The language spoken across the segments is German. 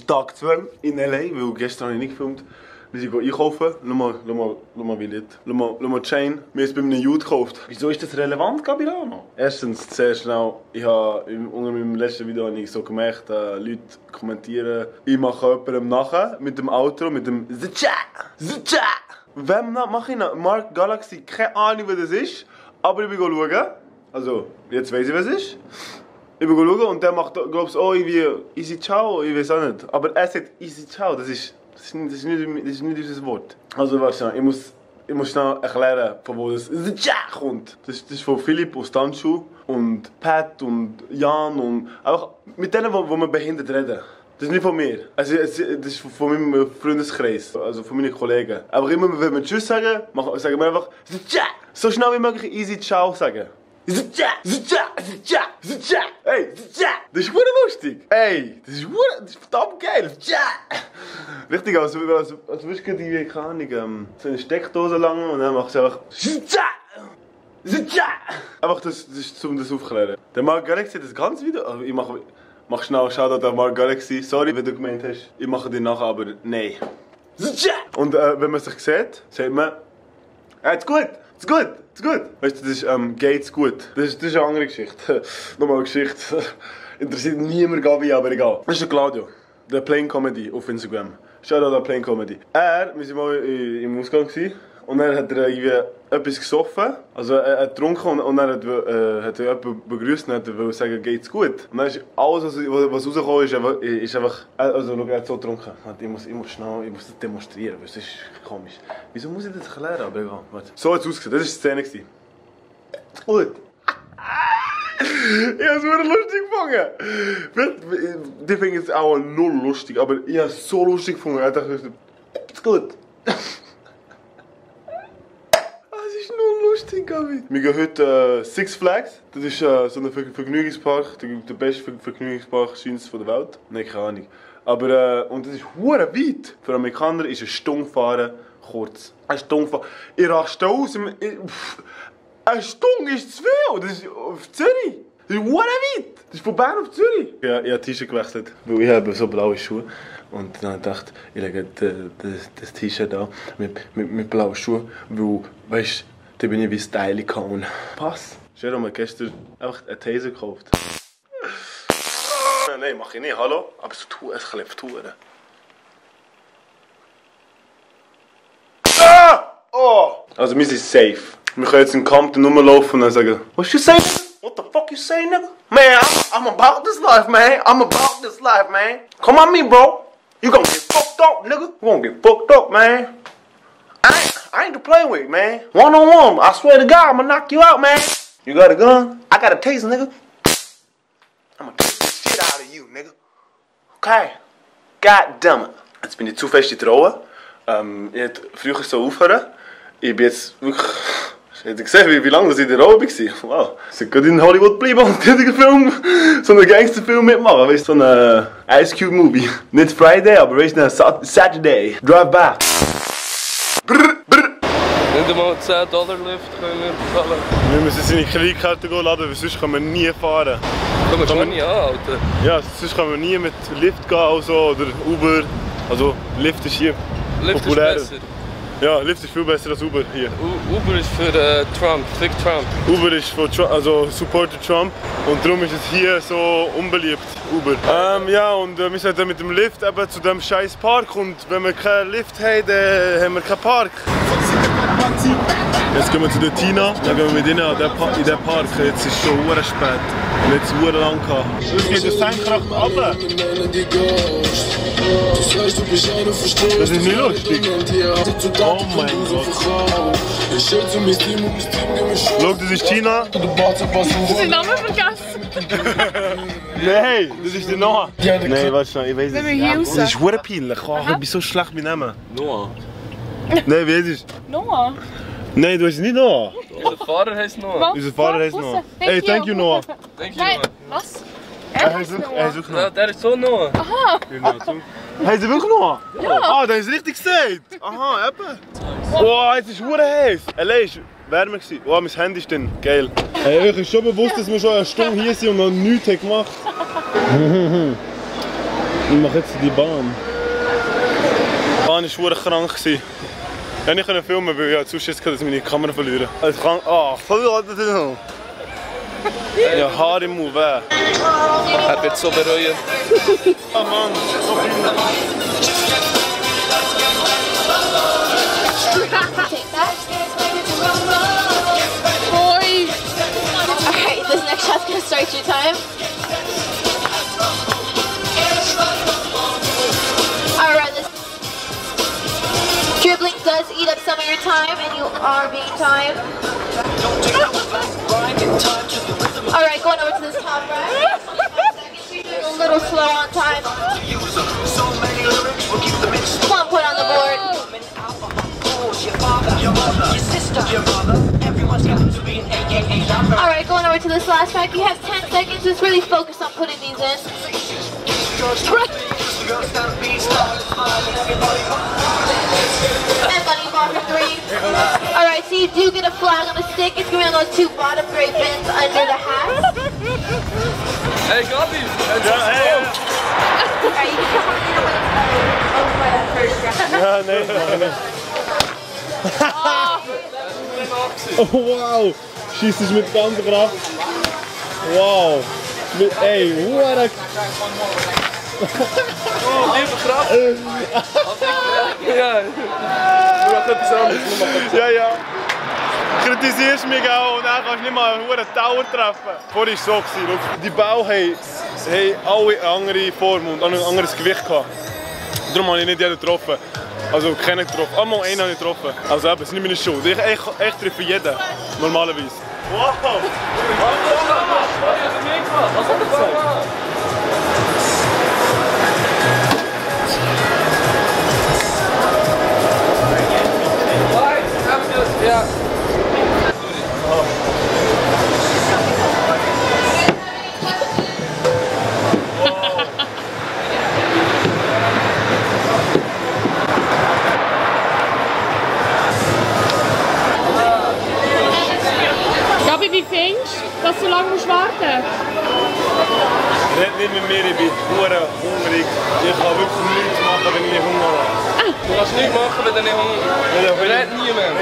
ist Tag 12 in LA, weil gestern habe ich nicht gefilmt. Wir sind einkaufen. Schau mal wie Lied. Schau mal Chain. Wir haben es bei einem Jude gekauft. Wieso ist das relevant, Gabriano? Erstens, sehr schnell. Ich habe unter meinem letzten Video so gemerkt, Leute kommentieren, ich mache jemandem nachher mit dem Outro, mit dem Zcha. Wem mache ich noch? Mark Galaxy, keine Ahnung, wer das ist. Aber ich bin schauen. Also, jetzt weiss ich, was es ist. Ich bin schauen und der macht, glaubst du, oh, irgendwie Easy Ciao, ich weiß auch nicht. Aber er sagt Easy Ciao, das ist nicht unser Wort. Also, warte schnell, ich muss schnell erklären, von wo das Ciao kommt. Das ist von Philipp aus Tanzschuh und Pat und Jan und auch mit denen, wo wir behindert reden. Das ist nicht von mir. Also, das ist von meinem Freundeskreis, also von meinen Kollegen. Aber immer, wenn wir Tschüss sagen, sagen wir einfach so schnell wie möglich Easy Ciao sagen. Ey, das ist lustig. Ey, das ist verdammt geil. Richtig, als würdest du gerade keine Ahnung, so eine Steckdose lang und dann machst du einfach einfach das ist um das aufzuklären. Der Mark Galaxy das ganze Video, also ich mach schnell Shoutout an Mark Galaxy. Sorry, wenn du gemeint hast, ich mache dir nachher, aber nein. Und wenn man sich sieht, sagt man, it's gut. It's good, it's good. Weißt du, das ist geht's gut. Das ist eine andere Geschichte. Nochmal eine Geschichte. Interessiert niemand, Gabi, aber egal. Das ist der Claudio, der Plain Comedy auf Instagram. Shoutout an Plain Comedy. Wir waren mal im Ausgang und dann hat er irgendwie etwas gesoffen. Also er hat getrunken und dann hat er jemanden begrüßt und wollte sagen, geht's gut. Und dann ist alles, was rausgekommen ist einfach. Also schau, er hat so getrunken. Ich muss das demonstrieren, weil es ist komisch. Wieso muss ich das erklären? Aber egal, warte. So hat es ausgesehen, das war die Szene. Gut. Ich habe es wieder lustig gefunden. Die finden es auch null lustig, aber ich habe es so lustig gefunden. Ich dachte, ist gut. Gabi. Wir gehen heute Six Flags. Das ist so ein Vergnügungspark, der beste Vergnügungspark von der Welt. Nein, keine Ahnung. Aber und das ist hure weit. Für Amerikaner ist eine Stunde fahren kurz. Eine Stunde fahren. Ich raste aus. Eine Stunde ist zu viel. Das ist auf Zürich. Das ist hure weit. Das ist von Bern auf Zürich. Ja, ich habe T-Shirt gewechselt, weil ich habe so blaue Schuhe. Und dann dachte ich, lege das T-Shirt an mit blauen Schuhen, weil, weißt du, da bin ich wie Style Icon. Pass. Jerome hat gestern einfach einen Taser gekauft. Nein, mach ich nicht, hallo? Aber es klebt Touren. Oh! Also wir sind safe. Wir können jetzt in Compton rumlaufen und dann sagen, what you say? What the fuck you say, nigga? Man, I'm about this life, man. I'm about this life, man. Come on me, bro. You gonna get fucked up, nigga. You gonna get fucked up, man. I ain't to play with, man. One on one, I swear to God, I'ma knock you out, man. You got a gun? I got a taser, nigga. I'ma take the shit out of you, nigga. Okay. God damn it. Jetzt bin ich zu fest in der Rolle. Ich hätte früher so aufhören. Ich bin jetzt wirklich... Habt ihr gesehen, wie lange ich in der Rolle war? Wow. Ich sollte gerade in Hollywood bleiben und einen Film, so einen Gangsterfilm mitmachen. Weißt du, so einen Ice Cube Movie. Nicht Friday, aber weißt du, Saturday. Drive by. Nicht einmal $10 Lift können wir bezahlen. Wir müssen seine Kreditkarte laden, weil sonst können wir nie fahren. Können wir schon nie anhalten? Ja, sonst können wir nie mit Lift gehen also, oder Uber. Also Lift ist hier populär. Lift ist besser. Ja, Lift ist viel besser als Uber hier. Uber ist für Trump, fick Trump. Uber ist für Trump, also supportet Trump und darum ist es hier so unbeliebt, Uber. Ja, und wir sind dann mit dem Lift eben zu dem scheiß Park und wenn wir keinen Lift haben, dann haben wir keinen Park. Jetzt gehen wir zu der Tina, dann gehen wir mit ihnen in den Park. Jetzt ist es schon sehr spät und jetzt ist es sehr lang gehabt. Es geht das senkrecht runter. Das ist nicht lustig. Oh mein Gott. Schau, das ist Tina. Du hast den Namen vergessen. Nein, das ist der Noah. Nein, warte schnell, ich weiß Wenn wir hier es. Das ist sehr peinlich. Oh, ich bin so schlecht mit Namen. Noah. Nein, wie heißt es? Noah. Nein, du heißt nicht Noah. Unser Fahrer heisst Noah. Unser Fahrer heißt Noah. Hey, thank you, Noah. Thank you, Nein, Noah. was? Er heißt auch Ja, Noah. der ist so Noah. Aha. Heißt er wirklich Noah? Ja. Ah, der ist richtig gesagt. Aha, eben. Oh, jetzt ist es heiß. Allein ist wärmer gewesen. Oh, mein Handy ist dann geil. Hey, euch ist schon bewusst, dass wir schon eine Stunde hier sind und noch nichts gemacht haben. Ich mache jetzt die Bahn. Die Bahn war verdammt krank. Ich konnte nicht filmen, weil ich zu Schiss hatte, dass ich meine Kamera verliere. Also krank. Ah, voll das noch. Ja, Haar im Mund, weh. Er wird so bereuen. Ah Mann, so viel. Boy! Alright, this next shot's gonna start your time. Alright, this dribbling does eat up some of your time and you are being timed. Alright, going over to this top right. 25 seconds, you're doing a little slow on time. 1 point on the board. Alright, going over to this last pack. You have 10 seconds. Just really focus on putting these in. And money bar for 3. Alright, so you do get a flag on a stick. It's going to be on those 2 bottom gray bins under the hat. Hey Gabi! Alright, you can come on here with Ja, nee, nee. Oh wow! Schießt es mit ganzer Kraft. Wow! Ey, what? Oh, lieve grap! Ja, du machst etwas anderes. Ja, ja. Kritisierst mich auch und dann kannst du nicht mal einen Tower treffen. Vorher war es so. Die Bälle haben alle eine andere Form und ein anderes Gewicht gehabt. Darum habe ich nicht jeden getroffen. Also keinen getroffen. Einmal einen habe ich getroffen. Also eben, es ist nicht meine Schuld. Ich treffe jeden. Normalerweise. Wow! Was hat er gesagt? Ja. Gabi, wie findest du, dass du so lange warten musst? Red nicht mit mir, ich bin verdammt hungrig. Ich kann wirklich nichts machen, wenn ich nicht Hunger habe. Du kannst nichts machen, wenn du nicht Hunger hast. Wir reden niemand.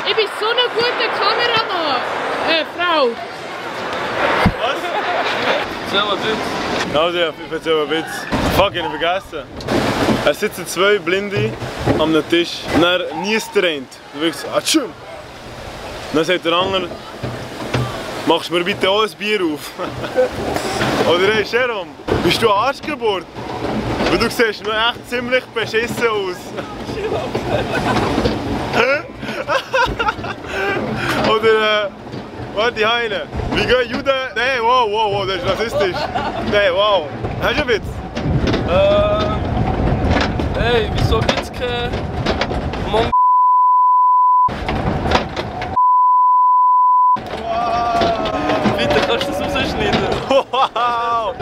Ich bin so eine gute Kameramann. Frau. Was? Erzähl mal bitte. Also, ich erzähle einen Witz. Fuck, ich habe vergessen. Es sitzen 2 Blinde an einem Tisch. Und dann niest der eine. Du wirkst, atschum. Dann sagt der andere, machst du mir bitte auch ein Bier auf? Oder hey, Jerome, bist du Arschgeburt? Weil du siehst nur echt ziemlich beschissen aus. Oder warte, eine. Wie gehen Juden? Nein, wow, das ist rassistisch. Nein, wow. Hast du einen Witz? Hey, wieso gibt's kein Mong... Bitte, kannst du das rausschneiden? Wow!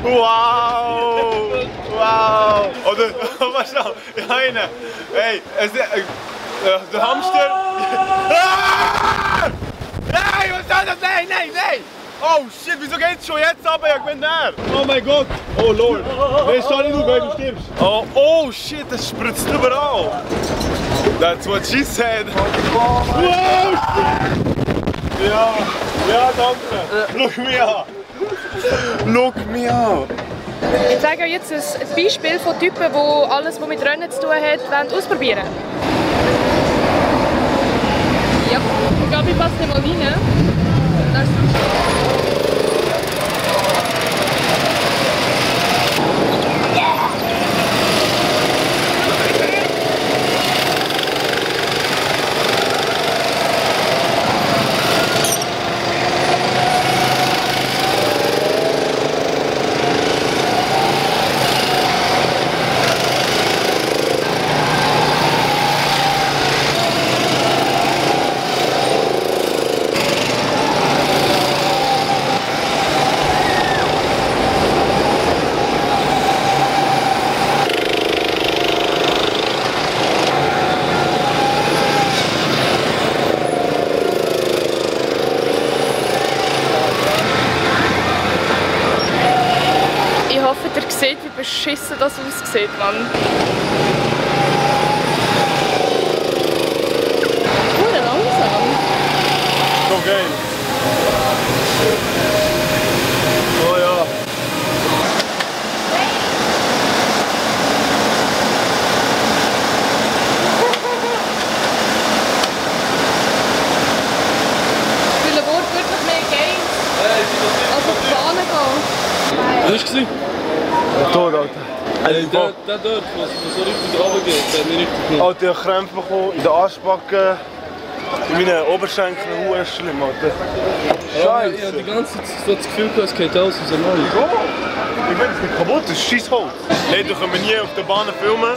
Oder, was noch? Eine. Hey, der Hamster. Nein, was soll das? Nein! Oh shit, wieso geht's schon jetzt ab? Ich bin näher. Oh mein Gott. Oh Lord. Nein, sorry, du stirbst. Oh shit, das spritzt überall. That's what she said. Wow, shit. Ja, danke. Look me an. Look me an. Ich zeige euch jetzt ein Beispiel von Typen, die alles, was mit Rennen zu tun hat, ausprobieren wollen. Ja, Gabi, passt nicht mal rein. Das ist beschissen das aussieht, Mann. Hure langsam. So geil. Oh ja. Viele Worte wirklich mehr Games. Also die Bahnen gehen. Was hast du gesehen? Tot, Alter. Der dort, was so richtig runtergeht, der hat mich richtig genommen. Alter, ich habe Krämpfe bekommen in den Arschbacken. In meinen Oberschenkeln, hure schlimm, Alter. Ich habe die ganze Zeit so das Gefühl gehabt, es geht alles aus dem Neu. Ich bin jetzt nicht kaputt, das ist scheiß Holz. Leider können wir nie auf der Bahn filmen.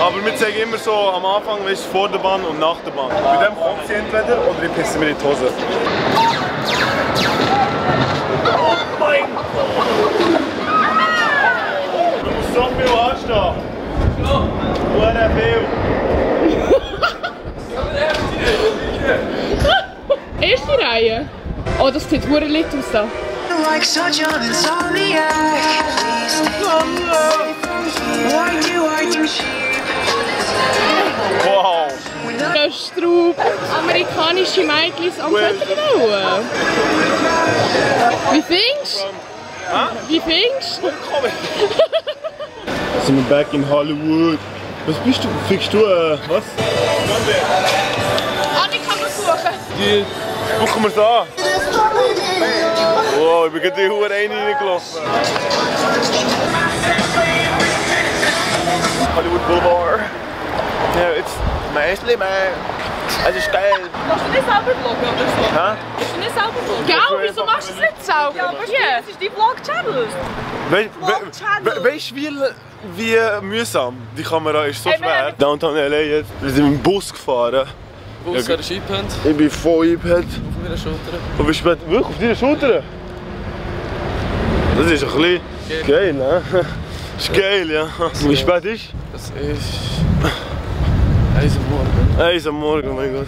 Aber wir zeigen immer so am Anfang, weißt, vor der Bahn und nach der Bahn. Mit dem kommt sie entweder oder ich pisse mir in die Hose. Oh mein Gott! Du musst so viel anstehen. Hure viel. Erste Reihe. Oh, das sieht hure lit aus da. Like such an insomniac. Why do sheep? Wow! Der Straub. Amerikanische Mädchen am Fotografen. Wie findest du? Wie findest du? Sind wir back in Hollywood? Was bist du? Fickst du, was? Annika besuchen. Die Gucken wir es an. Wow, ich bin gerade in die Hure reingelaufen. Hollywood Boulevard. Ja, jetzt Meisli, man. Es ist geil. Machst du nicht selber vloggen oder so? Hä? Machst du nicht selber vloggen? Gell, wieso machst du es nicht selber? Ja, aber das ist dein Vlog-Channel. Weißt du, wie mühsam die Kamera ist? So Hey, wir schwer. haben- Downtown LA jetzt. Wir sind mit dem Bus gefahren. Bus hat eingepennt Ich bin voll eingepennt. auf meiner Schulter. Und wie spät? Wirklich? Auf deiner Schulter? Das ist ein bisschen geil, ne? Das ist geil, ja. Wie spät ist? Das ist 1 Uhr morgen. 1 am Morgen, oh mein Gott.